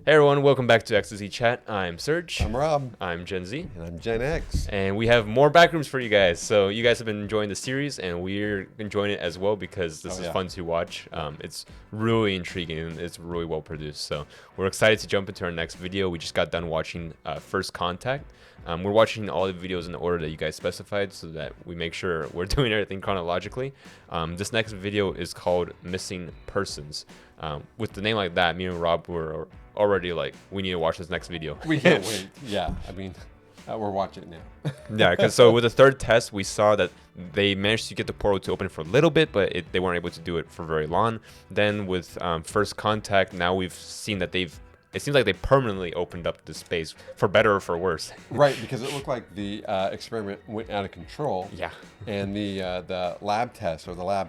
Hey everyone, welcome back to X to Z Chat. I'm Serge. I'm Rob. I'm Gen Z. And I'm Gen X. And we have more Backrooms for you guys. So you guys have been enjoying the series, and we're enjoying it as well because this is fun to watch. It's really intriguing, and it's really well produced. So we're excited to jump into our next video. We just got done watching First Contact. We're watching all the videos in the order that you guys specified so that we make sure we're doing everything chronologically. This next video is called Missing Persons. With the name like that, me and Rob were already like, we need to watch this next video. We can't wait. Yeah, I mean, we're watching it now. Yeah, because so with the third test, we saw that they managed to get the portal to open for a little bit, but they weren't able to do it for very long. Then with First Contact, now we've seen that it seems like they permanently opened up the space, for better or for worse. Right, because it looked like the experiment went out of control. Yeah. And the lab test, or the lab,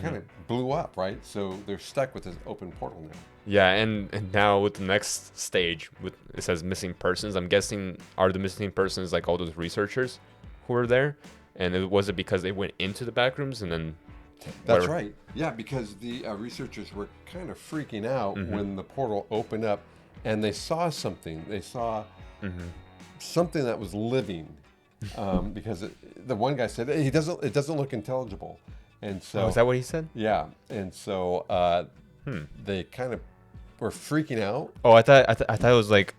kind of blew up, right? So they're stuck with this open portal now. Yeah, and now with the next stage, it says missing persons. I'm guessing, are the missing persons like all those researchers who were there? And was it because they went into the backrooms and then... That's right. Yeah, because the researchers were kind of freaking out when the portal opened up and they saw something. They saw something that was living because the one guy said, it doesn't look intelligible. And so... Oh, is that what he said? Yeah. And so they kind of were freaking out. Oh, I thought it was like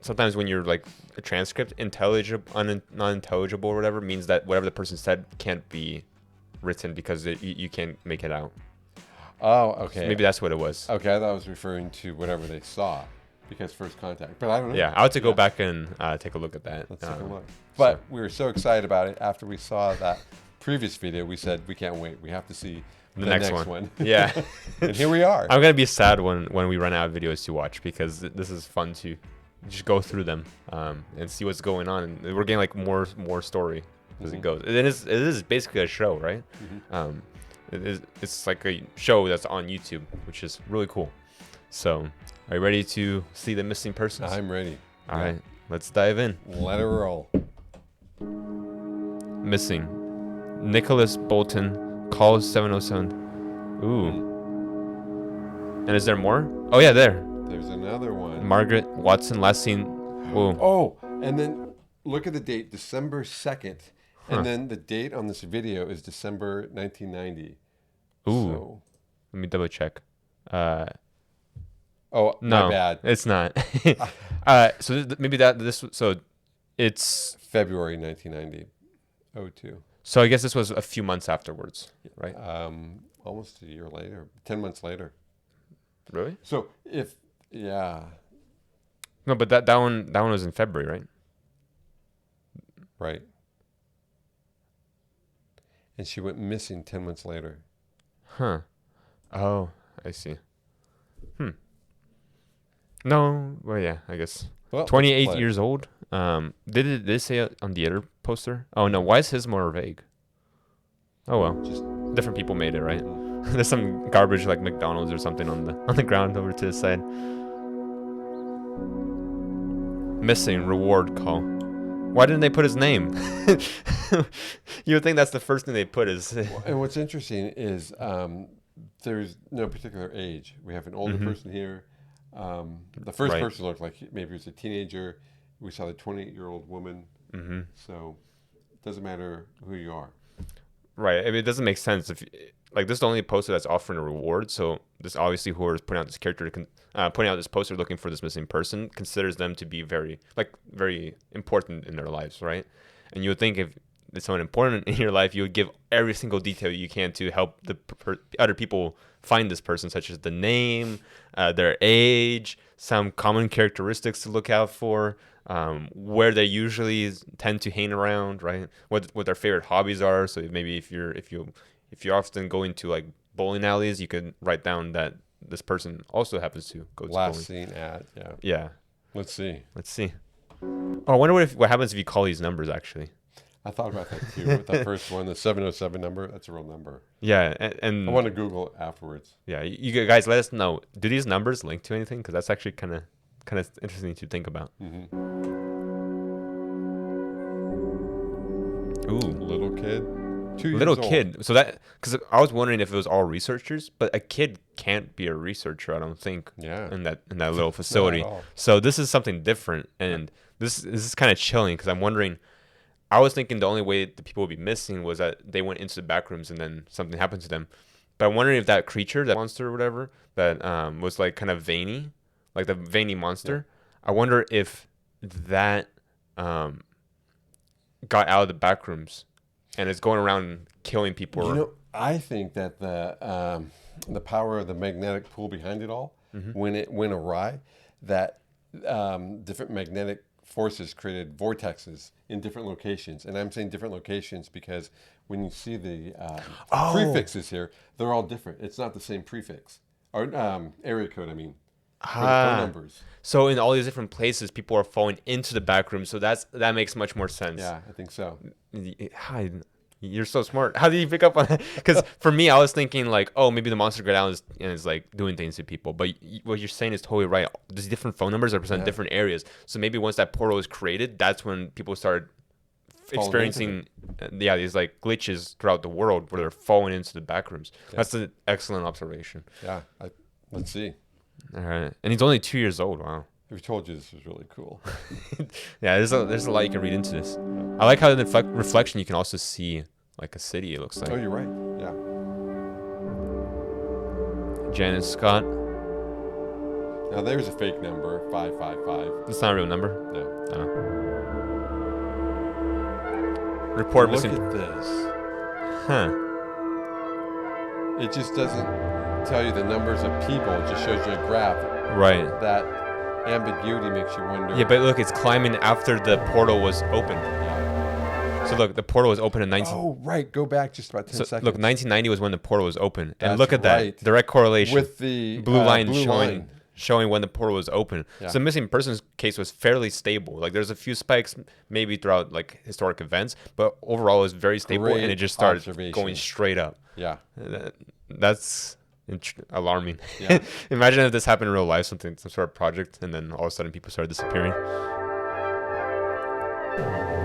sometimes when you're like a transcript, non-intelligible or whatever, means that whatever the person said can't be written because you can't make it out. Oh, okay. So maybe that's what it was. Okay, I thought I was referring to whatever they saw because First Contact, but I don't know. Yeah, I have to go back and take a look at that. Let's take a look. But we were so excited about it after we saw that previous video. We said we can't wait. We have to see the next one. Yeah. And here we are. I'm gonna be sad when we run out of videos to watch because this is fun to just go through them and see what's going on. And we're getting like more story as it goes. It is basically a show, right? It's like a show that's on YouTube, which is really cool. So, are you ready to see the missing persons? I'm ready. All right, let's dive in. Let it roll. Missing. Nicolas Bolton, call 707. Ooh. And is there more? Oh yeah, There's another one. Margaret Watson, last seen. Whoa. Oh, and then look at the date, December 2nd. And then the date on this video is December 1990. Ooh. So. Let me double check. Oh, no, my bad. It's not. So maybe so it's February 1990. 02. So I guess this was a few months afterwards, right? Almost a year later, 10 months later. Really? So yeah. No, but that one was in February, right? Right. And she went missing 10 months later. Huh. Oh, I see. No, well, yeah, I guess. Well, 28 years old. Did it say on the other poster? Oh no, why is his more vague? Oh well, just different people made it, right? There's some garbage like McDonald's or something on the ground over to the side. Missing reward call. Why didn't they put his name? You would think that's the first thing they put is. And what's interesting is there's no particular age. We have an older person here. The first person looked like maybe he was a teenager. We saw the 28-year-old woman. So it doesn't matter who you are. Right. I mean, it doesn't make sense if like this is the only poster that's offering a reward. So this obviously whoever's putting out this character, putting out this poster looking for this missing person considers them to be very important in their lives, right? And you would think if it's someone important in your life, you would give every single detail you can to help the other people find this person, such as the name, their age, some common characteristics to look out for, where they usually tend to hang around, right? What their favorite hobbies are. So maybe if you often go into like bowling alleys, you could write down that this person also happens to go to bowling. Last seen at, yeah. Yeah. Let's see. Oh, I wonder what happens if you call these numbers actually. I thought about that too. With that first one, the 707 number, that's a real number. Yeah, and I want to Google it afterwards. Yeah, you guys let us know. Do these numbers link to anything? Because that's actually kind of interesting to think about. Ooh, little kid. 2 years Little old. kid. So that because I was wondering if it was all researchers, but a kid can't be a researcher. I don't think. Yeah. In that little facility. all. So this is something different, and this is kind of chilling because I'm wondering. I was thinking the only way the people would be missing was that they went into the back rooms and then something happened to them. But I'm wondering if that creature, that monster or whatever, that was like kind of veiny, like the veiny monster. I wonder if that got out of the back rooms and is going around killing people. You know, I think that the power of the magnetic pull behind it all, when it went awry, that different magnetic forces created vortexes in different locations. And I'm saying different locations because when you see the prefixes here, they're all different. It's not the same prefix. Or area code, I mean. For the phone numbers. So in all these different places, people are falling into the back room. So that makes much more sense. Yeah, I think so. You're so smart. How did you pick up on that? Because for me, I was thinking like, oh, maybe the monster got out and is like doing things to people. But what you're saying is totally right. These different phone numbers represent different areas. So maybe once that portal was created, that's when people started experiencing these like glitches throughout the world where they're falling into the back rooms. That's an excellent observation. Yeah, let's see. All right, and he's only 2 years old. Wow. We told you this was really cool. Yeah, there's a lot you can read into this. I like how in the reflection you can also see like a city. It looks like. Oh, you're right. Yeah. Janet Scott. Now there's a fake number, 555. That's not a real number. No. Report Look missing. at this. Huh. It just doesn't tell you the numbers of people. It just shows you a graph. Right. That ambiguity makes you wonder. Yeah, but look, it's climbing after the portal was open. Yeah. So look, the portal was open in 19. Oh, right. Go back just about 10 seconds. Look, 1990 was when the portal was open, and That's look at right. that direct correlation With the blue line blue showing line. showing when the portal was open. Yeah. So the missing persons case was fairly stable. Like there's a few spikes maybe throughout like historic events, but overall it was very stable, Great and it just started observation. going straight up. Yeah. That's alarming. Yeah. Imagine if this happened in real life, some sort of project, and then all of a sudden people started disappearing.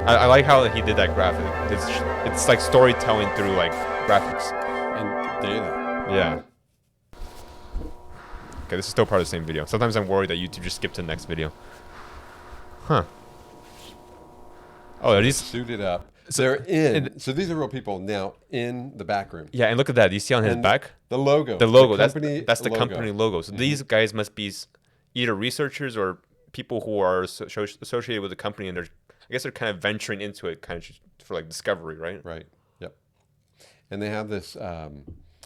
I like how he did that graph. It's like storytelling through like graphics. And data. Yeah. Okay, this is still part of the same video. Sometimes I'm worried that YouTube just skipped to the next video. Huh. Oh, are these Suited up. They're in. So these are real people now in the back room. Yeah, and look at that. Do you see on his And back? The logo. The logo. The That's the company logo. So these guys must be either researchers or people who are associated with the company, and I guess they're kind of venturing into it, kind of for like discovery, right? Right. Yep. And they have this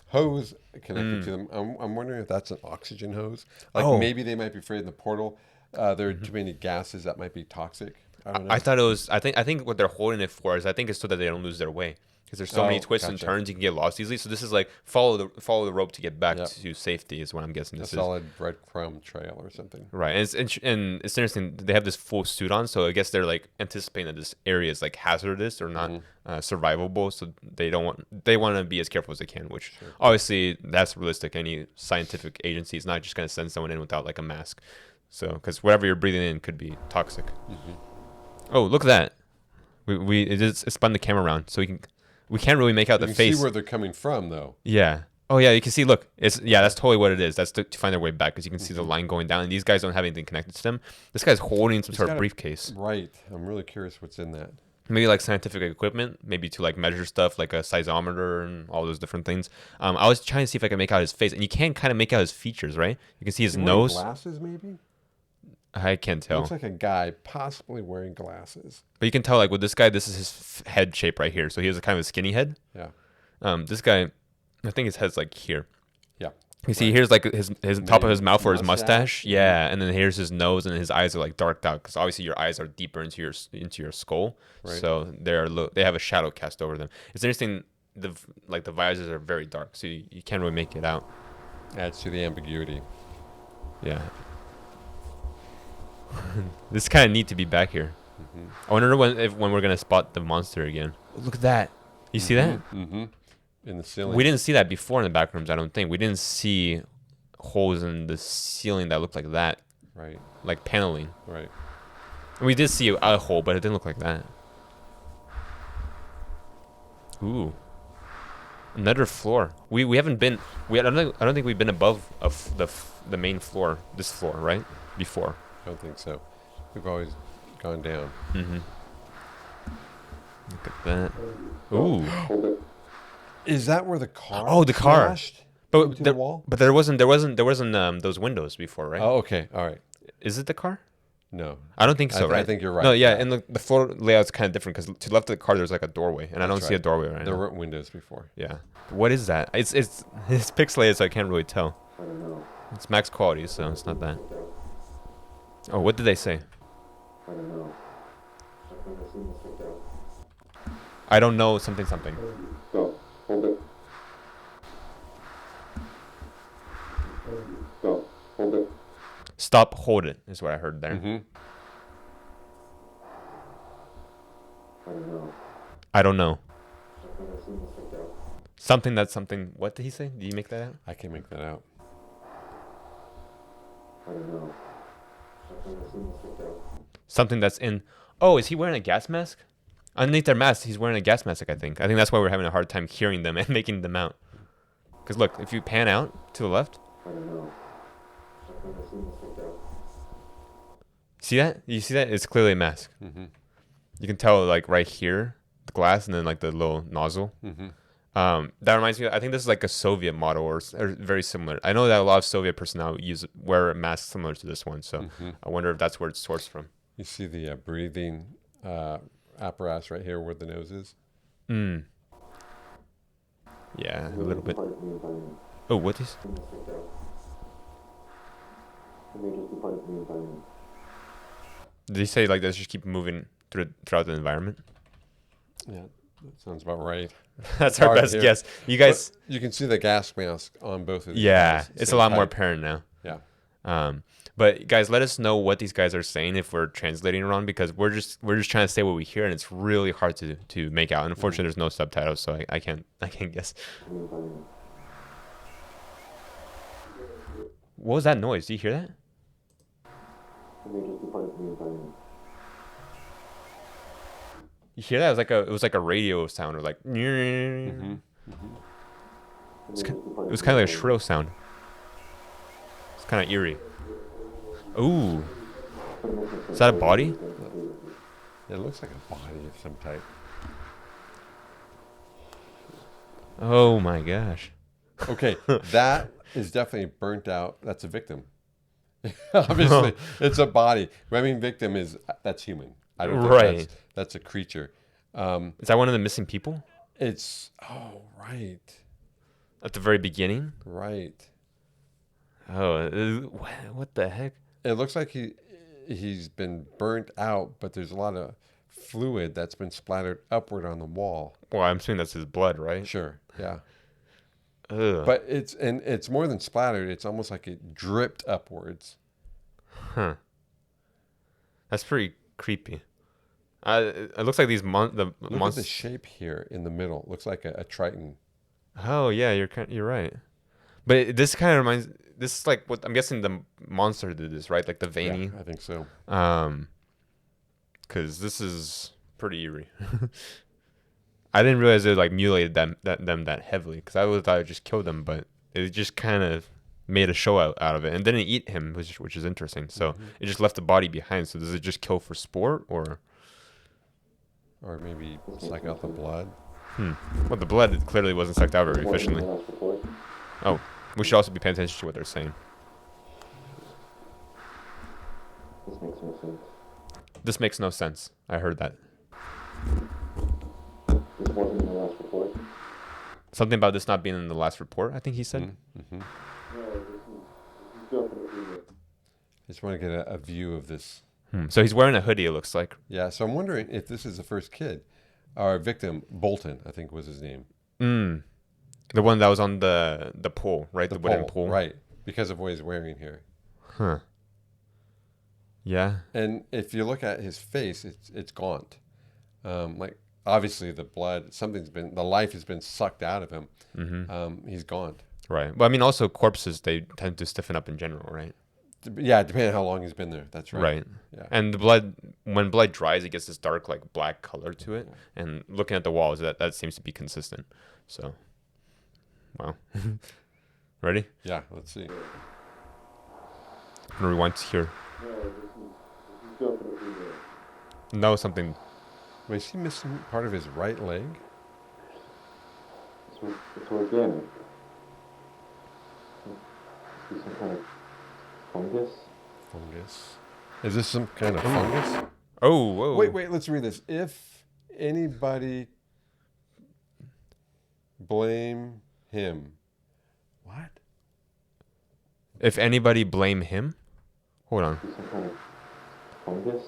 hose connected to them. I'm wondering if that's an oxygen hose. Like maybe they might be afraid in the portal there are too many gases that might be toxic. I don't know. I thought it was. I think what they're holding it for is I think it's so that they don't lose their way. Because there's so many twists and turns, you can get lost easily. So this is like follow the rope to get back to safety is what I'm guessing this is. A solid breadcrumb trail or something. Right, and it's interesting. They have this full suit on, so I guess they're like anticipating that this area is like hazardous or not survivable. So they want to be as careful as they can. Which obviously that's realistic. Any scientific agency is not just going to send someone in without like a mask. So because whatever you're breathing in could be toxic. Oh, look at that! It spun the camera around, so we can't really make out the face. You can see where they're coming from, though. Yeah. Oh, yeah. You can see. Look, that's totally what it is. That's to find their way back because you can see the line going down. And these guys don't have anything connected to them. This guy's holding some sort of briefcase. Right. I'm really curious what's in that. Maybe like scientific equipment, maybe to like measure stuff like a seismometer and all those different things. I was trying to see if I could make out his face, and you can kind of make out his features, right? You can see his nose. Glasses, maybe. I can't tell. Looks like a guy possibly wearing glasses. But you can tell, like with this guy, this is his head shape right here. So he has a kind of a skinny head. Yeah. This guy, I think his head's like here. Yeah. You see, here's like his top of his mouth or his mustache. Yeah, and then here's his nose, and his eyes are like darked out because obviously your eyes are deeper into your skull. Right. So they have a shadow cast over them. It's interesting. The visors are very dark, so you can't really make it out. Adds to the ambiguity. Yeah. This is kind of neat to be back here. I wonder when we're gonna spot the monster again. Look at that! You see that? In the ceiling. We didn't see that before in the back rooms. I don't think we didn't see holes in the ceiling that looked like that. Right. Like paneling. Right. And we did see a hole, but it didn't look like that. Ooh. Another floor. We haven't been. I don't think we've been above the main floor. This floor, right? Before. I don't think so. We've always gone down. Mm-hmm. Look at that. Ooh. Is that where the car? Oh, the car. smashed But into the wall? but there wasn't those windows before, right? Oh, okay. All right. Is it the car? No. I don't think so, right? I think you're right. No, yeah, and the floor layout's kind of different because to the left of the car there's like a doorway, and I don't see a doorway right There now. weren't windows before. Yeah. What is that? It's pixelated, so I can't really tell. I don't know. It's max quality, so it's not that. Oh, what did they say? I don't know. I've never seen this like that. I don't know something. Go. Hold it. Go. Hold it. Stop, hold it is what I heard there. Mm-hmm. I don't know. I don't know. I've never seen this like that. Something. What did he say? Did you make that out? I can make that out. I don't know. I've never seen this like that. Something that's in. Oh, is he wearing a gas mask? Underneath their mask, he's wearing a gas mask. I think that's why we're having a hard time hearing them and making them out. Because look, if you pan out to the left, I don't know. I've never seen this like that. see that? You see that? It's clearly a mask. Mm-hmm. You can tell like right here, the glass, and then like the little nozzle. Mm-hmm. That reminds me. I think this is like a Soviet model or very similar. I know that a lot of Soviet personnel wear masks similar to this one. So I wonder if that's where it's sourced from. You see the breathing apparatus right here where the nose is? Mm. Yeah, a little bit. Part of the environment. Oh, what is? Seen this like that. It may just be part of the environment. Did he say like let's just keep moving throughout the environment? Yeah, that sounds about right. That's our Hard to best hear. guess. You guys. But you can see the gas mask on both of these. Yeah, guys, it's a same lot more type. apparent now. Yeah. But guys, let us know what these guys are saying if we're translating wrong because we're just trying to say what we hear and it's really hard to make out. And unfortunately, there's no subtitles, so I can't guess. The environment. What was that noise? Do you hear that? It may just be part of the environment. You hear that? It was like a radio sound or like. Mm-hmm. It was kind of like a shrill sound. It's kind of eerie. Ooh, is that a body? It looks like a body of some type. Oh my gosh. Okay, that is definitely burnt out. That's a victim. Obviously, it's a body. When I mean victim that's human. I don't think Right. that's a creature. Is that one of the missing people Right. at the very beginning? Right. Oh, what the heck? It looks like he's been burnt out, but there's a lot of fluid that's been splattered upward on the wall. Well, I'm assuming that's his blood, right? Sure. Yeah. Ugh. But it's more than splattered. It's almost like it dripped upwards. Huh. That's pretty creepy. It looks like these Look at the monsters. shape here in the middle. It looks like a triton. Oh yeah, you're right. But this kind of reminds. This is like what I'm guessing the monster did this, right? Like the veiny. Yeah, I think so. Because this is pretty eerie. I didn't realize it like mutilated them that heavily. Because I would have thought it just killed them, but it just kind of made a show out of it and didn't eat him, which is interesting. So it just left the body behind. So does it just kill for sport or maybe suck out the blood? Well, the blood clearly wasn't sucked out very efficiently. The last report. Oh, we should also be paying attention to what they're saying. This makes no sense. This makes no sense. I heard that. This wasn't in the last report. Something about this not being in the last report, I think he said. Mm-hmm. No, this is definitely it. I just want to get a view of this. So he's wearing a hoodie, it looks like. Yeah, so I'm wondering if this is the first kid. Our victim, Bolton, I think was his name. The one that was on the pole, right? The wooden pole. Right, because of what he's wearing here. Huh. Yeah. And if you look at his face, it's gaunt. Like obviously the life has been sucked out of him. He's gaunt. Right. But I mean, also corpses, they tend to stiffen up in general, right? Yeah, depending on how long he's been there. That's right. Right. Yeah. And the blood, when blood dries, it gets this dark, like black color to it. And looking at the walls, that seems to be consistent. So, Wow. Ready? Yeah, let's see. I'm gonna rewind to here. No, this is definitely there. No, something. Wait, is he missing part of his right leg? It's organic. Is some kind of fungus? Fungus. Is this some kind of fungus? Oh, whoa. Wait, let's read this. If anybody blame him. What? If anybody blame him? Hold on. Is some kind of fungus?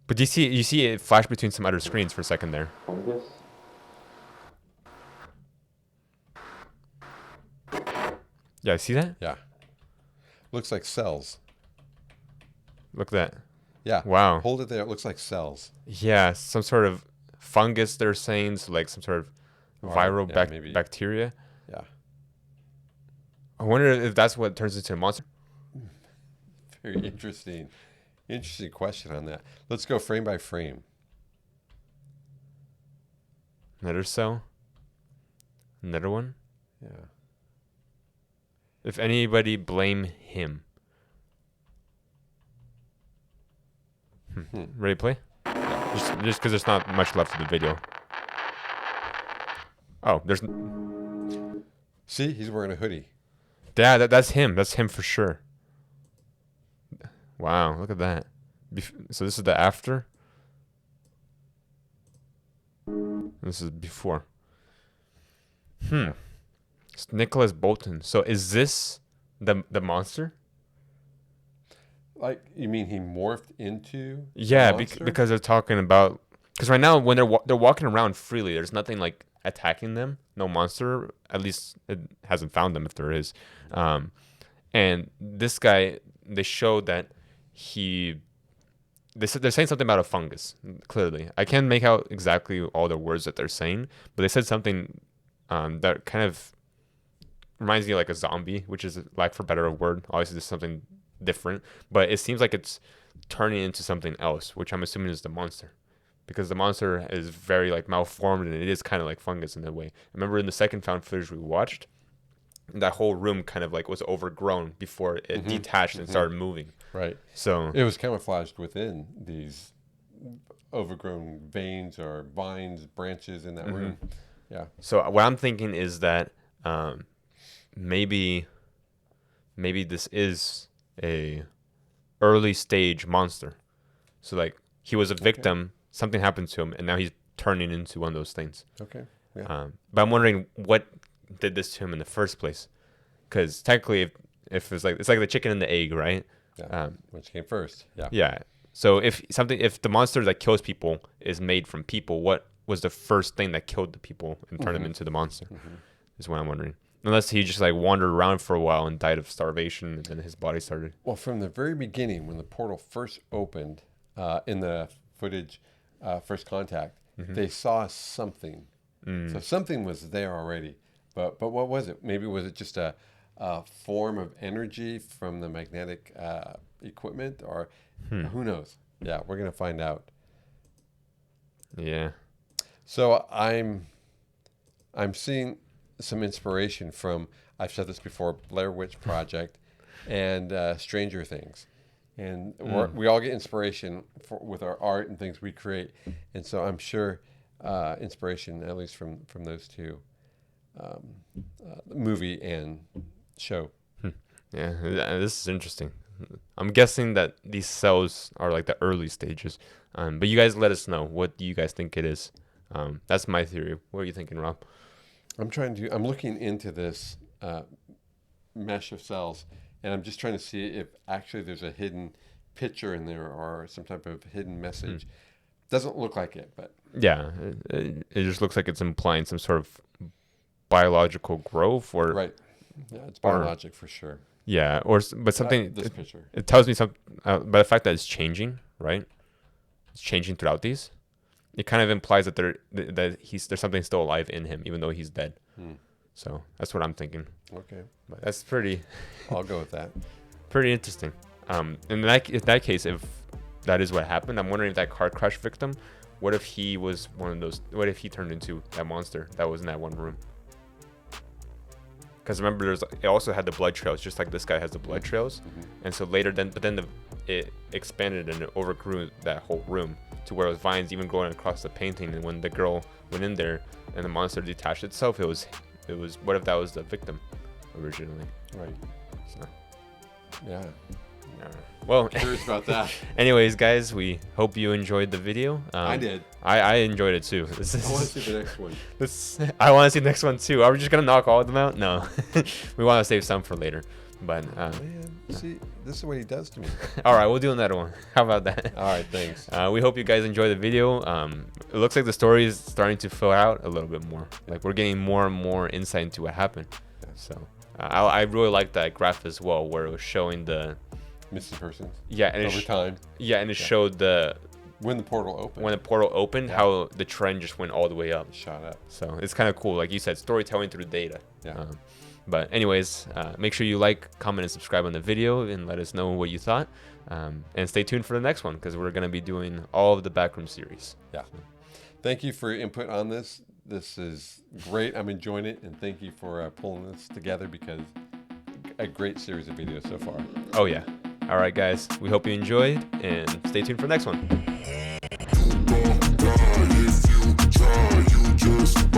But you see it flash between some other screens for a second there. Fungus? Yeah, see that? Yeah. Looks like cells. Look at that. Yeah. Wow. Hold it there. It looks like cells. Yeah, some sort of fungus they're saying, so like some sort of viral maybe. bacteria. Yeah. I wonder if that's what turns into a monster. Very interesting. Interesting question on that. Let's go frame by frame. Another cell. Another one. Yeah. If anybody blame him. Ready to play? Just because there's not much left of the video. Oh, there's. See, he's wearing a hoodie. Yeah, that's him. That's him for sure. Wow, look at that. So this is the after. This is before. It's Nicolas Bolton. So is this the monster? Like, you mean he morphed into? Yeah, a monster? because they're talking about. Because right now, when they're walking around freely, there's nothing like attacking them. No monster. At least it hasn't found them if there is. And this guy, they showed that they're saying something about a fungus. Clearly, I can't make out exactly all the words that they're saying, but they said something that kind of reminds me of like a zombie, which is, lack for better word. Obviously, there's something different, but it seems like it's turning into something else, which I'm assuming is the monster, because the monster is very like malformed and it is kind of like fungus in a way. I remember in the second found footage we watched, that whole room kind of like was overgrown before it detached and started moving. Right. So It was camouflaged within these overgrown veins or vines, branches in that room. Yeah. So what I'm thinking is that maybe this is a early stage monster. So like he was a victim, something happened to him, and now he's turning into one of those things. Okay. Yeah. But I'm wondering what did this to him in the first place, because technically, if it's like the chicken and the egg, right? Yeah. Which came first? Yeah. Yeah. So if the monster that kills people is made from people, what was the first thing that killed the people and turned them into the monster? Is what I'm wondering. Unless he just like wandered around for a while and died of starvation, and then his body started. Well, from the very beginning, when the portal first opened, in the footage, first contact, they saw something. So something was there already. But what was it? Maybe was it just a form of energy from the magnetic equipment, or who knows? Yeah, we're gonna find out. Yeah. So I'm seeing some inspiration from, I've said this before, Blair Witch Project and Stranger Things, and we all get inspiration with our art and things we create, and so I'm sure inspiration, at least from those two, movie and show. Yeah, this is interesting. I'm guessing that these cells are like the early stages, but you guys let us know, what do you guys think it is? That's my theory. What are you thinking, Rob? I'm looking into this mesh of cells, and I'm just trying to see if actually there's a hidden picture in there or some type of hidden message. Doesn't look like it, but Yeah, it just looks like it's implying some sort of biological growth, or right. Yeah, it's biologic for sure. yeah, but something. This picture. It tells me something by the fact that it's changing, right? It's changing throughout these. It kind of implies that there's something still alive in him, even though he's dead. So that's what I'm thinking. Okay, But that's pretty I'll go with that. interesting. In that case, if that is what happened, I'm wondering if that car crash victim What if he was one of those? What if he turned into that monster that was in that one room? Because remember, it also had the blood trails, just like this guy has the blood trails. And so later, it expanded and it overgrew that whole room to where it was vines even growing across the painting. And when the girl went in there and the monster detached itself, it was. What if that was the victim originally? Right. So, Yeah. well, Curious about that. anyways, guys, we hope you enjoyed the video. I did. I enjoyed it too. I want to see the next one. I want to see the next one too. Are we just gonna knock all of them out? No, we want to save some for later. But Man, see, this is what he does to me. all right, we'll do another one. How about that? All right, thanks. We hope you guys enjoy the video. It looks like the story is starting to fill out a little bit more. Like we're getting more and more insight into what happened. So I really like that graph as well, where it was showing the missing persons. Yeah, and over time. Yeah, and it showed the when the portal opened. How the trend just went all the way up. Shot up. So it's kind of cool, like you said, storytelling through data. Yeah. But anyways, make sure you like, comment, and subscribe on the video, and let us know what you thought. And stay tuned for the next one, because we're gonna be doing all of the Backroom series. Yeah. Thank you for your input on this. This is great. I'm enjoying it, and thank you for pulling this together, because a great series of videos so far. Oh yeah. All right, guys. We hope you enjoyed, and stay tuned for the next one. You just